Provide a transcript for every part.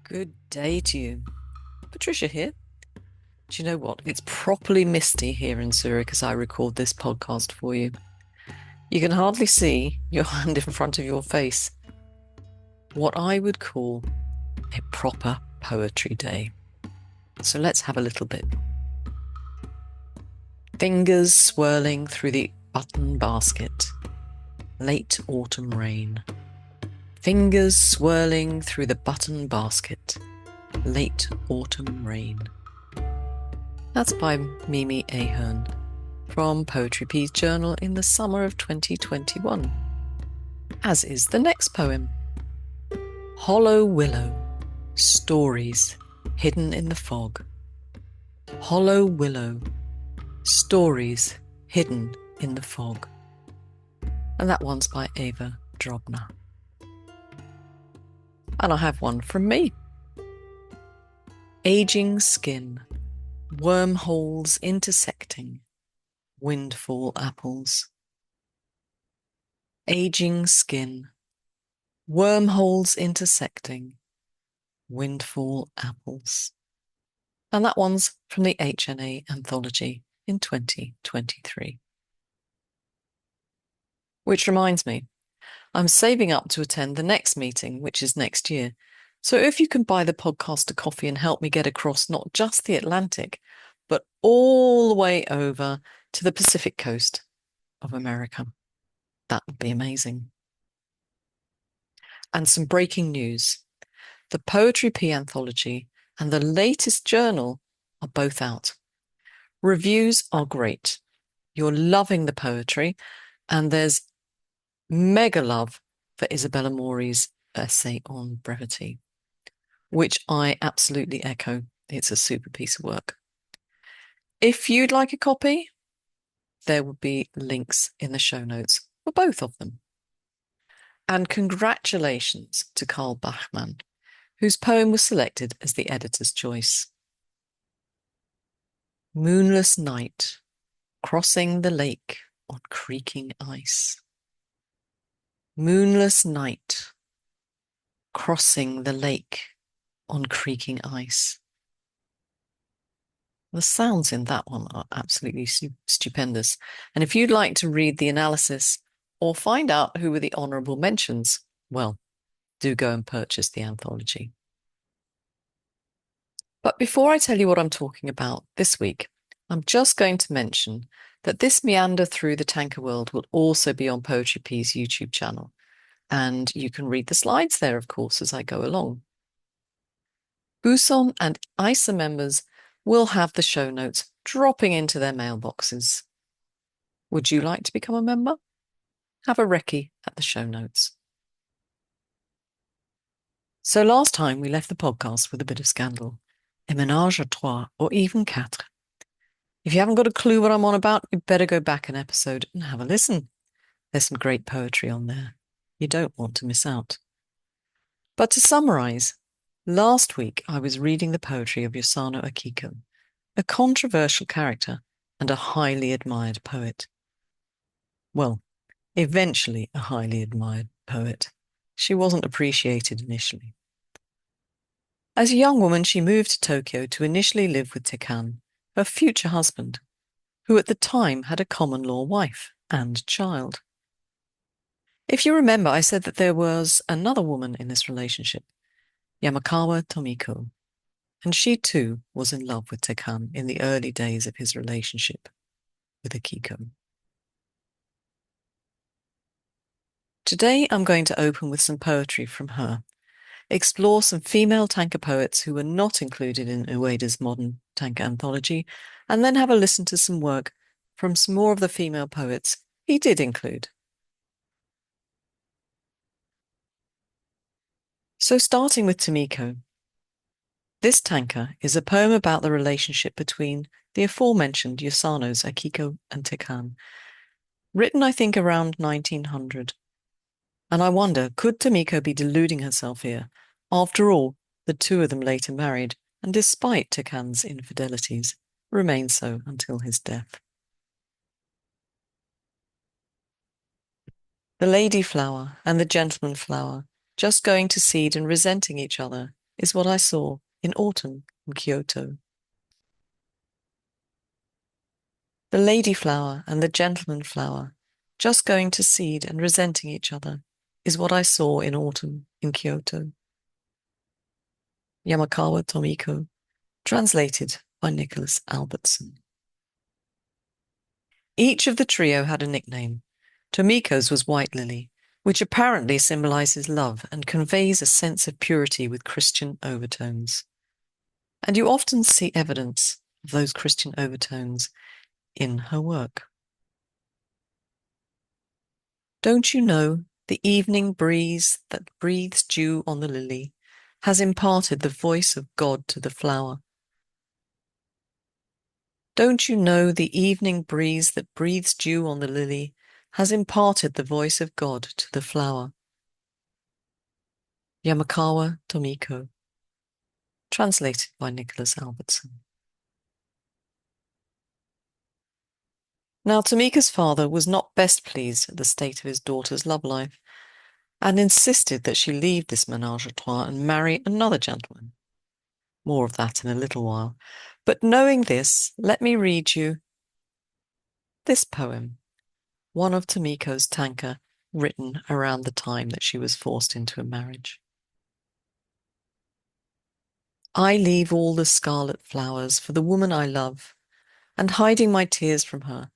Good day to you. Patricia here. Do you know what? It's properly misty here in Zurich as I record this podcast for you. You can hardly see your hand in front of your face. What I would call a proper poetry day. So let's have a little bit. Fingers swirling through the button basket. Late autumn rain. Fingers swirling through the button basket. Late autumn rain. That's by Mimi Ahern from Poetry P's journal in the summer of 2021. As is the next poem. Hollow Willow, Stories Hidden in the Fog. Hollow Willow, Stories Hidden in the Fog. And that one's by Eva Drobna. And I have one from me. Aging Skin, Wormholes Intersecting, Windfall Apples. Aging Skin, Wormholes Intersecting, Windfall Apples. And that one's from the HNA Anthology in 2023. Which reminds me, I'm saving up to attend the next meeting, which is next year. So if you can buy the podcast a coffee and help me get across not just the Atlantic, but all the way over to the Pacific coast of America, that would be amazing. And some breaking news. The Poetry P Anthology and the latest journal are both out. Reviews are great. You're loving the poetry, and there's mega love for Isabella Mori's essay on brevity, which I absolutely echo. It's a super piece of work. If you'd like a copy, there will be links in the show notes for both of them. And congratulations to Karl Bachmann, whose poem was selected as the editor's choice. Moonless night, crossing the lake on creaking ice. Moonless night, crossing the lake on creaking ice. The sounds in that one are absolutely stupendous. And if you'd like to read the analysis or find out who were the honourable mentions, well, do go and purchase the anthology. But before I tell you what I'm talking about this week, I'm just going to mention that this meander through the Tanka world will also be on Poetry P's YouTube channel. And you can read the slides there, of course, as I go along. Buson and ISA members will have the show notes dropping into their mailboxes. Would you like to become a member? Have a recce at the show notes. So last time we left the podcast with a bit of scandal. A menage à trois, or even quattre. If you haven't got a clue what I'm on about, you better go back an episode and have a listen. There's some great poetry on there. You don't want to miss out. But to summarise, last week I was reading the poetry of Yosano Akiko, a controversial character and a highly admired poet. Well, eventually a highly admired poet. She wasn't appreciated initially. As a young woman, she moved to Tokyo to initially live with Tekan, her future husband, who at the time had a common-law wife and child. If you remember, I said that there was another woman in this relationship, Yamakawa Tomiko, and she too was in love with Tekan in the early days of his relationship with Akiko. Today I'm going to open with some poetry from her, explore some female Tanka poets who were not included in Ueda's modern Tanka anthology, and then have a listen to some work from some more of the female poets he did include. So starting with Tomiko. This Tanka is a poem about the relationship between the aforementioned Yosanos Akiko and Tekan, written I think around 1900. And I wonder, could Tomiko be deluding herself here? After all, the two of them later married, and despite Tekan's infidelities, remained so until his death. The lady flower and the gentleman flower, just going to seed and resenting each other, is what I saw in autumn in Kyoto. The lady flower and the gentleman flower, just going to seed and resenting each other, is what I saw in autumn in Kyoto. Yamakawa Tomiko, translated by Nicholas Albertson. Each of the trio had a nickname. Tomiko's was White Lily, which apparently symbolizes love and conveys a sense of purity with Christian overtones. And you often see evidence of those Christian overtones in her work. Don't you know the evening breeze that breathes dew on the lily has imparted the voice of God to the flower? Don't you know the evening breeze that breathes dew on the lily has imparted the voice of God to the flower? Yamakawa Tomiko, translated by Nicholas Albertson. Now, Tomiko's father was not best pleased at the state of his daughter's love life, and insisted that she leave this menage a trois and marry another gentleman. More of that in a little while. But knowing this, let me read you this poem, one of Tomiko's Tanka, written around the time that she was forced into a marriage. I leave all the scarlet flowers for the woman I love, and hiding my tears from her,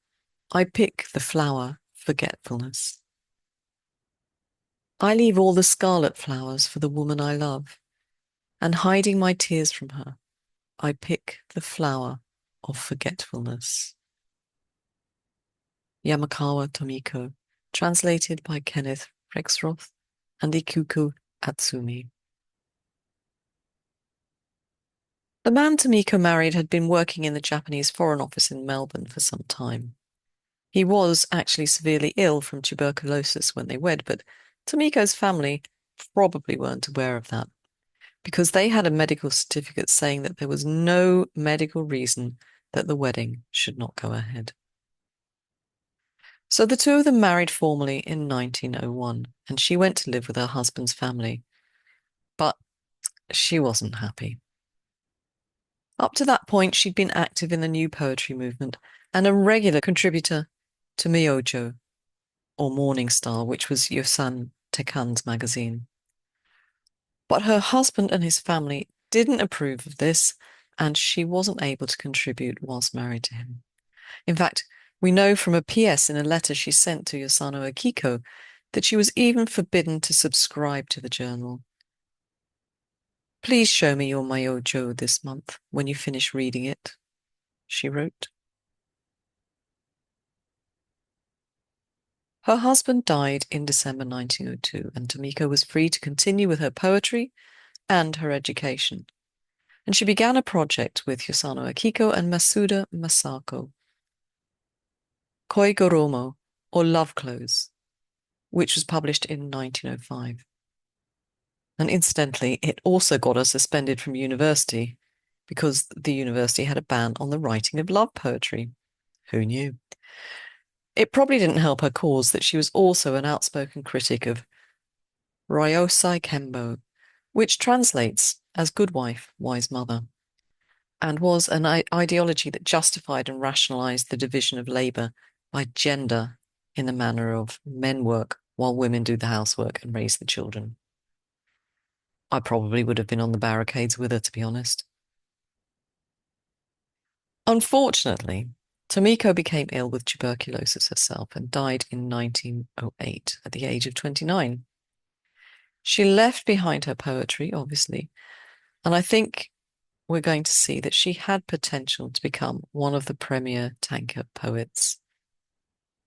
I pick the flower forgetfulness. I leave all the scarlet flowers for the woman I love, and hiding my tears from her, I pick the flower of forgetfulness. Yamakawa Tomiko, translated by Kenneth Rexroth and Ikuko Atsumi. The man Tomiko married had been working in the Japanese Foreign Office in Melbourne for some time. He was actually severely ill from tuberculosis when they wed, but Tomiko's family probably weren't aware of that, because they had a medical certificate saying that there was no medical reason that the wedding should not go ahead. So the two of them married formally in 1901, and she went to live with her husband's family. But she wasn't happy. Up to that point, she'd been active in the new poetry movement and a regular contributor to Myojo, or Morning Star, which was Yosan Tekan's magazine. But her husband and his family didn't approve of this, and she wasn't able to contribute whilst married to him. In fact, we know from a PS in a letter she sent to Yosano Akiko that she was even forbidden to subscribe to the journal. Please show me your Myojo this month when you finish reading it, she wrote. Her husband died in December 1902, and Tomiko was free to continue with her poetry and her education. And she began a project with Yosano Akiko and Masuda Masako, Koi Goromo, or Love Clothes, which was published in 1905. And incidentally, it also got her suspended from university because the university had a ban on the writing of love poetry. Who knew? It probably didn't help her cause that she was also an outspoken critic of Ryosai Kembo, which translates as good wife, wise mother, and was an ideology that justified and rationalized the division of labor by gender in the manner of men work while women do the housework and raise the children. I probably would have been on the barricades with her, to be honest. Unfortunately, Tomiko became ill with tuberculosis herself and died in 1908 at the age of 29. She left behind her poetry, obviously, and I think we're going to see that she had potential to become one of the premier Tanka poets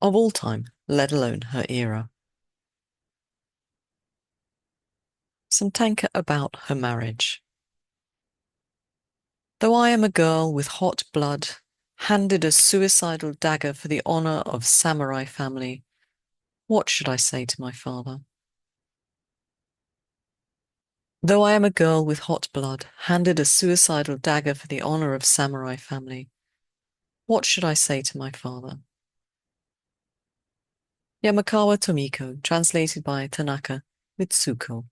of all time, let alone her era. Some Tanka about her marriage. Though I am a girl with hot blood, handed a suicidal dagger for the honor of samurai family, what should I say to my father? Though I am a girl with hot blood, handed a suicidal dagger for the honor of samurai family, what should I say to my father? Yamakawa Tomiko, translated by Tanaka Mitsuko.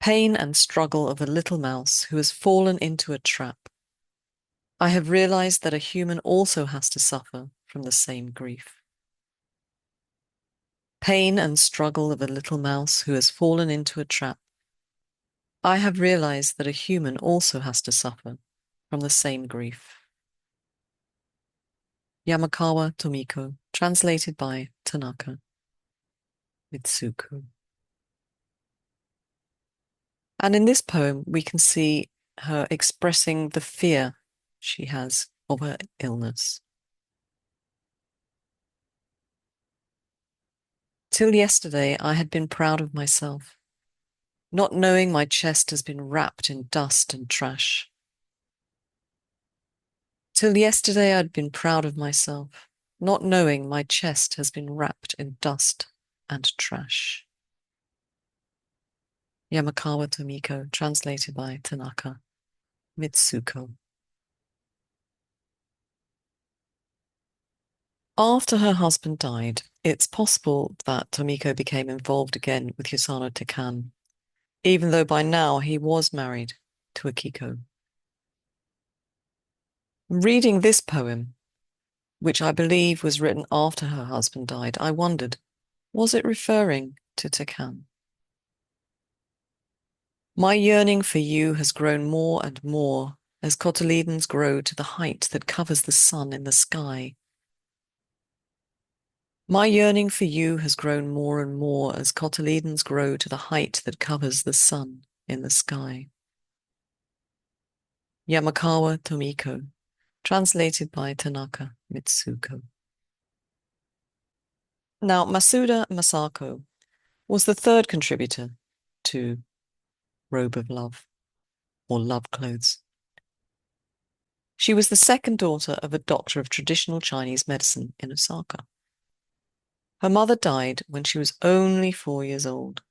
Pain and struggle of a little mouse who has fallen into a trap. I have realized that a human also has to suffer from the same grief. Pain and struggle of a little mouse who has fallen into a trap. I have realized that a human also has to suffer from the same grief. Yamakawa Tomiko, translated by Tanaka. Mitsuko. And in this poem, we can see her expressing the fear she has of her illness. Till yesterday, I had been proud of myself, not knowing my chest has been wrapped in dust and trash. Till yesterday, I'd been proud of myself, not knowing my chest has been wrapped in dust and trash. Yamakawa Tomiko, translated by Tanaka. Mitsuko. After her husband died, it's possible that Tomiko became involved again with Yusano Tekan, even though by now he was married to Akiko. Reading this poem, which I believe was written after her husband died, I wondered, was it referring to Tekan? My yearning for you has grown more and more as cotyledons grow to the height that covers the sun in the sky. My yearning for you has grown more and more as cotyledons grow to the height that covers the sun in the sky. Yamakawa Tomiko, translated by Tanaka Mitsuko. Now, Masuda Masako was the third contributor to Robe of Love, or Love Clothes. She was the second daughter of a doctor of traditional Chinese medicine in Osaka. Her mother died when she was only 4 years old.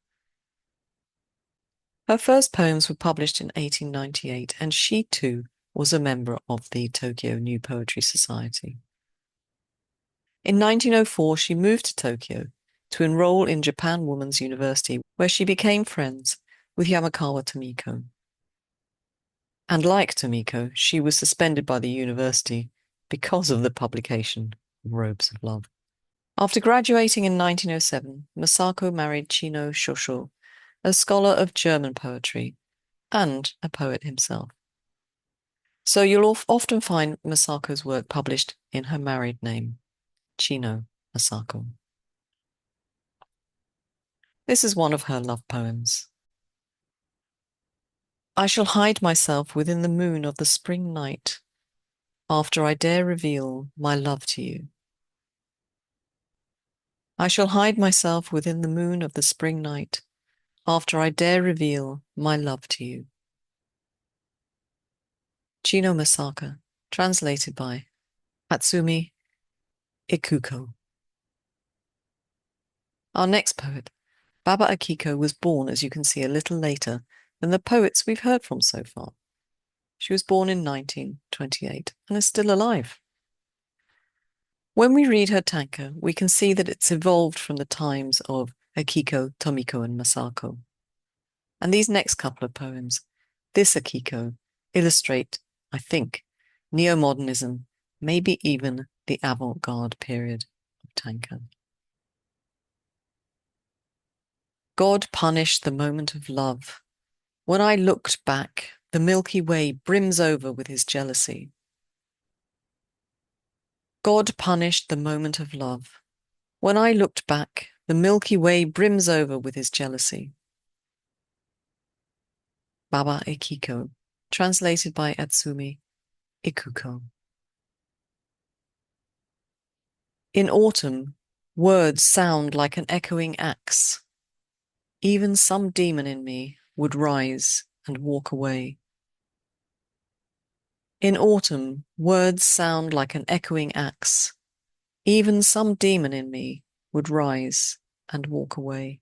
Her first poems were published in 1898, and she too was a member of the Tokyo New Poetry Society. In 1904, she moved to Tokyo to enroll in Japan Women's University, where she became friends with Yamakawa Tomiko. And like Tomiko, she was suspended by the university because of the publication of Robes of Love. After graduating in 1907, Masako married Chino Shosho, a scholar of German poetry and a poet himself. So you'll often find Masako's work published in her married name, Chino Masako. This is one of her love poems. I shall hide myself within the moon of the spring night after I dare reveal my love to you. I shall hide myself within the moon of the spring night after I dare reveal my love to you. Chino Masaka, translated by Hatsumi Ikuko. Our next poet, Baba Akiko, was born, as you can see, a little later than the poets we've heard from so far. She was born in 1928 and is still alive. When we read her Tanka, we can see that it's evolved from the times of Akiko, Tomiko, and Masako. And these next couple of poems, this Akiko, illustrate, I think, neo-modernism, maybe even the avant-garde period of Tanka. God punished the moment of love. When I looked back, the Milky Way brims over with his jealousy. God punished the moment of love. When I looked back, the Milky Way brims over with his jealousy. Baba Akiko, translated by Atsumi Ikuko. In autumn, words sound like an echoing axe. Even some demon in me would rise and walk away. In autumn, words sound like an echoing axe. Even some demon in me would rise and walk away.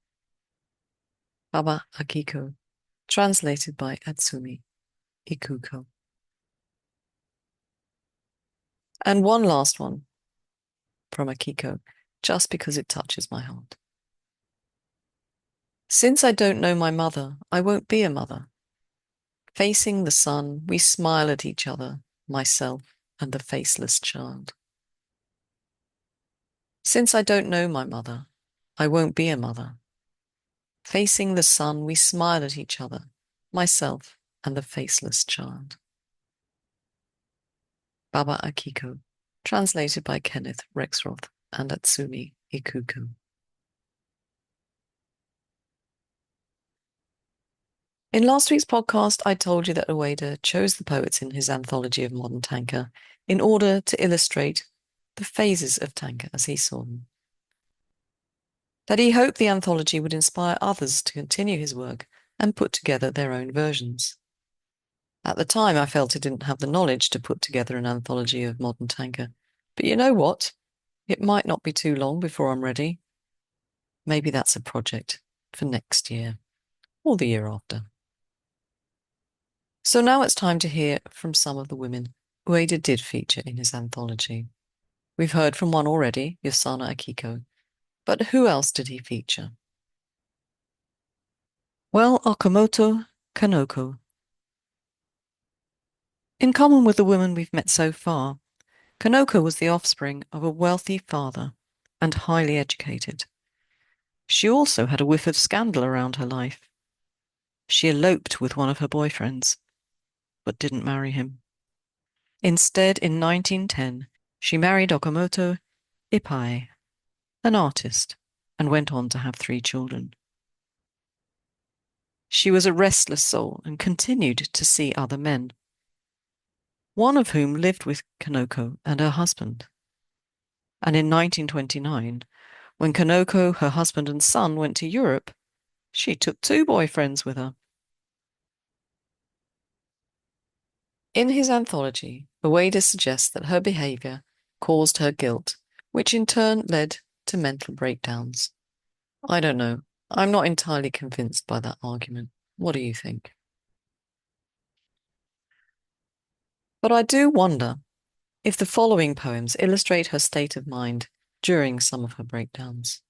Baba Akiko, translated by Atsumi Ikuko. And one last one from Akiko, just because it touches my heart. Since I don't know my mother, I won't be a mother. Facing the sun, we smile at each other, myself and the faceless child. Since I don't know my mother, I won't be a mother. Facing the sun, we smile at each other, myself and the faceless child. Baba Akiko, translated by Kenneth Rexroth and Atsumi Ikuko. In last week's podcast, I told you that Ueda chose the poets in his anthology of modern Tanka in order to illustrate the phases of Tanka as he saw them. That he hoped the anthology would inspire others to continue his work and put together their own versions. At the time, I felt I didn't have the knowledge to put together an anthology of modern Tanka. But you know what? It might not be too long before I'm ready. Maybe that's a project for next year or the year after. So now it's time to hear from some of the women Ueda did feature in his anthology. We've heard from one already, Yosana Akiko, but who else did he feature? Well, Okamoto Kanoko. In common with the women we've met so far, Kanoko was the offspring of a wealthy father and highly educated. She also had a whiff of scandal around her life. She eloped with one of her boyfriends, but didn't marry him. Instead, in 1910, she married Okamoto Ippai, an artist, and went on to have 3 children. She was a restless soul and continued to see other men, one of whom lived with Kanoko and her husband. And in 1929, when Kanoko, her husband and son went to Europe, she took 2 boyfriends with her. In his anthology, Ueda suggests that her behaviour caused her guilt, which in turn led to mental breakdowns. I don't know. I'm not entirely convinced by that argument. What do you think? But I do wonder if the following poems illustrate her state of mind during some of her breakdowns.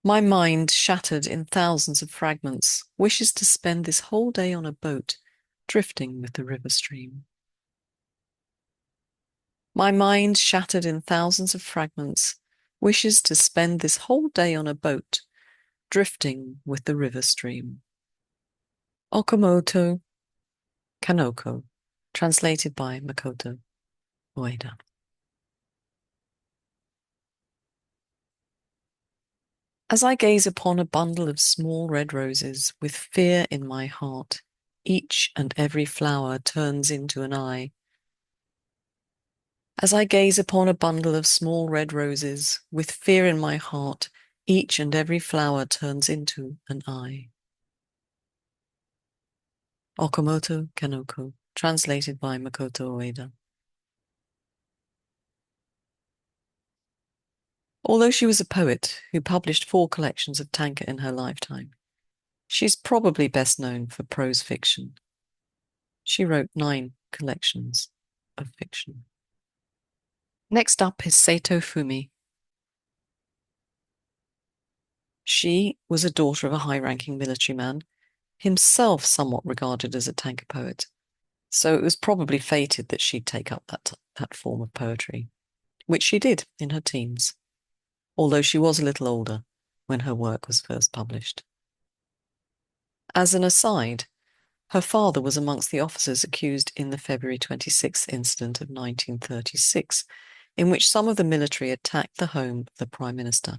My mind, shattered in thousands of fragments, wishes to spend this whole day on a boat, drifting with the river stream. My mind, shattered in thousands of fragments, wishes to spend this whole day on a boat, drifting with the river stream. Okamoto Kanoko, translated by Makoto Ueda. As I gaze upon a bundle of small red roses with fear in my heart, each and every flower turns into an eye. As I gaze upon a bundle of small red roses with fear in my heart, each and every flower turns into an eye. Okamoto Kanoko, translated by Makoto Ueda. Although she was a poet who published 4 collections of Tanka in her lifetime, she's probably best known for prose fiction. She wrote 9 collections of fiction. Next up is Saito Fumi. She was a daughter of a high-ranking military man, himself somewhat regarded as a Tanka poet, so it was probably fated that she'd take up that form of poetry, which she did in her teens, although she was a little older when her work was first published. As an aside, her father was amongst the officers accused in the February 26th incident of 1936, in which some of the military attacked the home of the Prime Minister.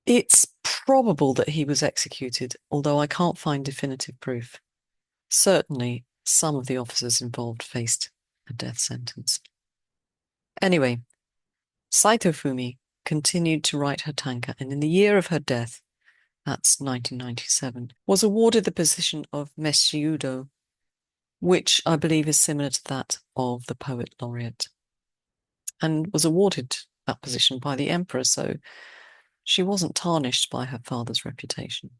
It's probable that he was executed, although I can't find definitive proof. Certainly, some of the officers involved faced a death sentence. Anyway, Saito Fumi continued to write her tanka, and in the year of her death, that's 1997, was awarded the position of Meshiudo, which I believe is similar to that of the poet laureate, and was awarded that position by the emperor, so she wasn't tarnished by her father's reputation.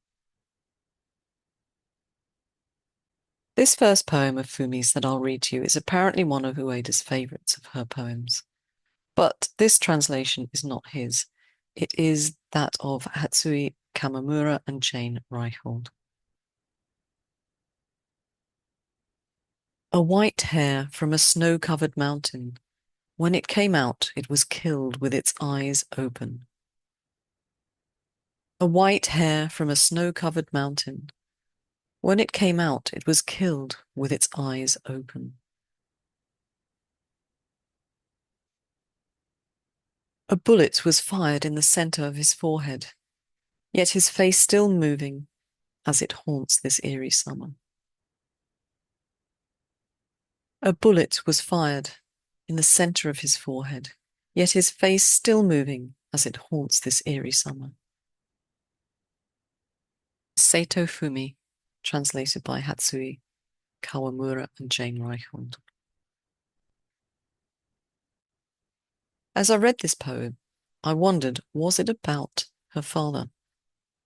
This first poem of Fumi's that I'll read to you is apparently one of Ueda's favourites of her poems. But this translation is not his. It is that of Hatsui Kamamura and Jane Reichold. A white hare from a snow-covered mountain. When it came out, it was killed with its eyes open. A white hare from a snow-covered mountain. When it came out, it was killed with its eyes open. A bullet was fired in the center of his forehead, yet his face still moving as it haunts this eerie summer. A bullet was fired in the center of his forehead, yet his face still moving as it haunts this eerie summer. Sato Fumi, translated by Hatsui Kawamura and Jane Reichold. As I read this poem, I wondered, was it about her father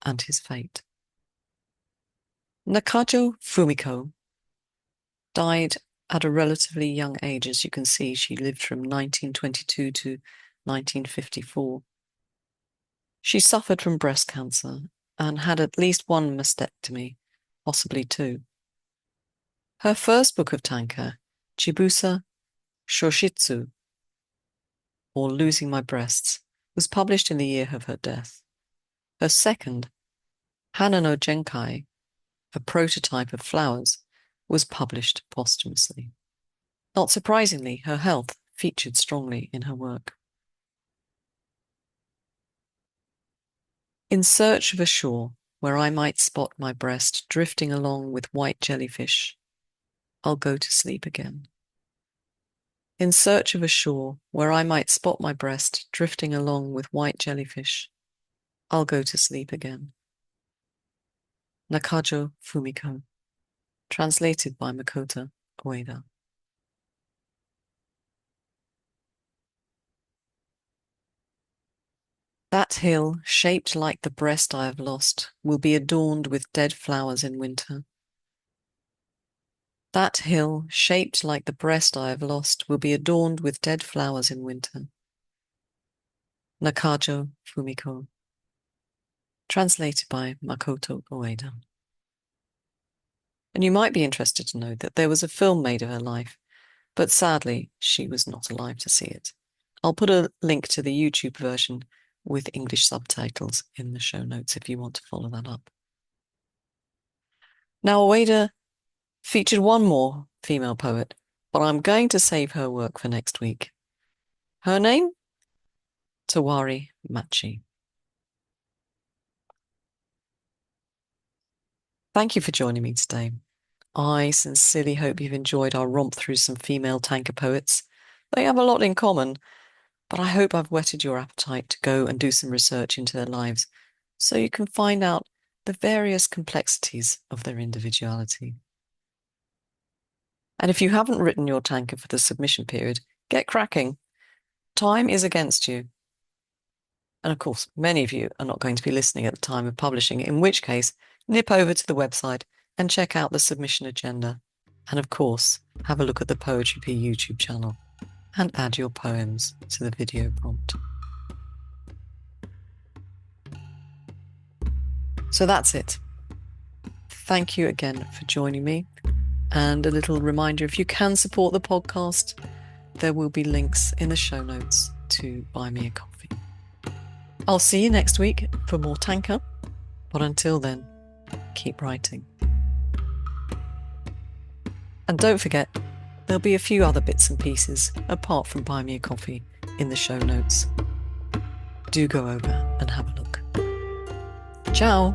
and his fate? Nakajo Fumiko died at a relatively young age. As you can see, she lived from 1922 to 1954. She suffered from breast cancer and had at least one mastectomy, possibly two. Her first book of Tanka, Chibusa Shoshitsu, or Losing My Breasts, was published in the year of her death. Her second, Hana no Genkai, a prototype of flowers, was published posthumously. Not surprisingly, her health featured strongly in her work. In search of a shore where I might spot my breast drifting along with white jellyfish, I'll go to sleep again. In search of a shore where I might spot my breast drifting along with white jellyfish, I'll go to sleep again. Nakajo Fumiko, translated by Makoto Ueda. That hill, shaped like the breast I have lost, will be adorned with dead flowers in winter. That hill, shaped like the breast I have lost, will be adorned with dead flowers in winter. Nakajo Fumiko, translated by Makoto Ueda. And you might be interested to know that there was a film made of her life, but sadly, she was not alive to see it. I'll put a link to the YouTube version with English subtitles in the show notes if you want to follow that up. Now, Ueda featured one more female poet, but I'm going to save her work for next week. Her name? Tawari Machi. Thank you for joining me today. I sincerely hope you've enjoyed our romp through some female Tanka poets. They have a lot in common, but I hope I've whetted your appetite to go and do some research into their lives so you can find out the various complexities of their individuality. And if you haven't written your Tanka for the submission period, get cracking. Time is against you. And of course, many of you are not going to be listening at the time of publishing, in which case, nip over to the website and check out the submission agenda. And of course, have a look at the Poetry P YouTube channel and add your poems to the video prompt. So that's it. Thank you again for joining me. And a little reminder, if you can support the podcast, there will be links in the show notes to buy me a coffee. I'll see you next week for more Tanka, but until then, keep writing. And don't forget, there'll be a few other bits and pieces apart from buy me a coffee in the show notes. Do go over and have a look. Ciao!